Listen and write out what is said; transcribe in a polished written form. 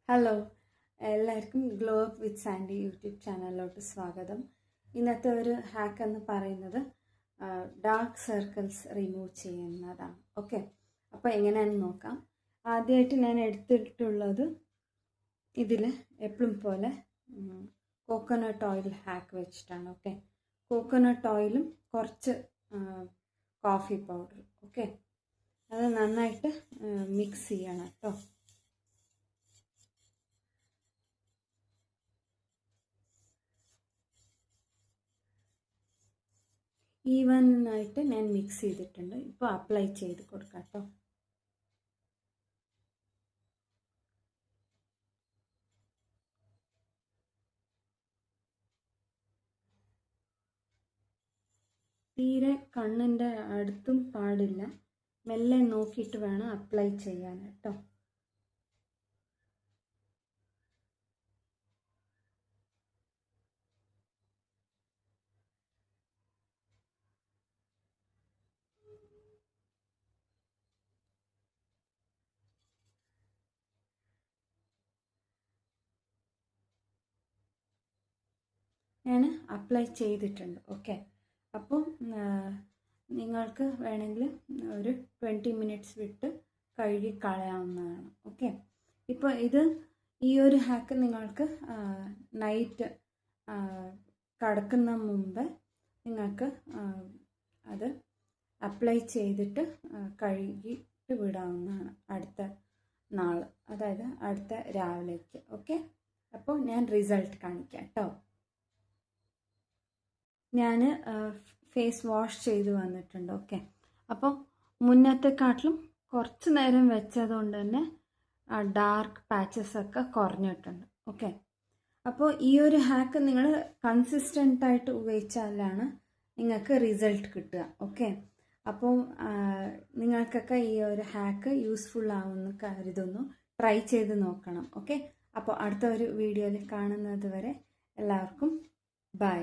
Hello, എല്ലാവർക്കും glow up with Sandy YouTube ചാനലിലോട്ട് സ്വാഗതം. ഇന്നത്തെ ഒരു ഹാക്ക് എന്ന് പറയുന്നത് ഡാർക്ക് സർക്കിൾസ് റിമൂവ് ചെയ്യുന്നതാണ്. ഓക്കെ, അപ്പോൾ എങ്ങനെയാണെന്ന് നോക്കാം. ആദ്യമായിട്ട് ഞാൻ എടുത്തിട്ടുള്ളത് ഇതിൽ എപ്പോഴും പോലെ കോക്കനട്ട് ഓയിൽ ഹാക്ക് വെച്ചിട്ടാണ്. ഓക്കെ, കോക്കനട്ട് ഓയിലും കുറച്ച് കോഫി പൗഡർ. ഓക്കെ, അത് നന്നായിട്ട് മിക്സ് ചെയ്യണം കേട്ടോ. ഈവനായിട്ട് ഞാൻ മിക്സ് ചെയ്തിട്ടുണ്ട്. ഇപ്പോൾ അപ്ലൈ ചെയ്ത് കൊടുക്കാം കേട്ടോ. തീരെ കണ്ണിൻ്റെ അടുത്തും പാടില്ല, മെല്ലെ നോക്കിയിട്ട് വേണം അപ്ലൈ ചെയ്യാൻ കേട്ടോ. ഞാൻ അപ്ലൈ ചെയ്തിട്ടുണ്ട്. ഓക്കെ, അപ്പോൾ നിങ്ങൾക്ക് വേണമെങ്കിൽ ഒരു 20 മിനിറ്റ്സ് വിട്ട് കഴുകി കളയാവുന്നതാണ്. ഓക്കെ, ഇപ്പോൾ ഈ ഒരു ഹാക്ക് നിങ്ങൾക്ക് നൈറ്റ് കിടക്കുന്ന മുമ്പ് നിങ്ങൾക്ക് അത് അപ്ലൈ ചെയ്തിട്ട് കഴുകിയിട്ട് വിടാവുന്നതാണ് അടുത്ത നാൾ, അതായത് അടുത്ത രാവിലേക്ക്. ഓക്കെ, അപ്പോൾ ഞാൻ റിസൾട്ട് കാണിക്കാം കേട്ടോ. ഞാൻ ഫേസ് വാഷ് ചെയ്ത് വന്നിട്ടുണ്ട്. ഓക്കെ, അപ്പോൾ മുന്നത്തെക്കാട്ടിലും കുറച്ച് നേരം വെച്ചതുകൊണ്ട് തന്നെ ഡാർക്ക് പാച്ചസ് ഒക്കെ കുറഞ്ഞിട്ടുണ്ട്. ഓക്കെ, അപ്പോൾ ഈ ഒരു ഹാക്ക് നിങ്ങൾ കൺസിസ്റ്റൻ്റ് ആയിട്ട് ഉപയോഗിച്ചാലാണ് നിങ്ങൾക്ക് റിസൾട്ട് കിട്ടുക. ഓക്കെ, അപ്പോൾ നിങ്ങൾക്കൊക്കെ ഈ ഒരു ഹാക്ക് യൂസ്ഫുൾ ആവുമെന്ന് കരുതുന്നു. ട്രൈ ചെയ്ത് നോക്കണം. ഓക്കെ, അപ്പോൾ അടുത്ത ഒരു വീഡിയോയിൽ കാണുന്നത് വരെ എല്ലാവർക്കും ബൈ.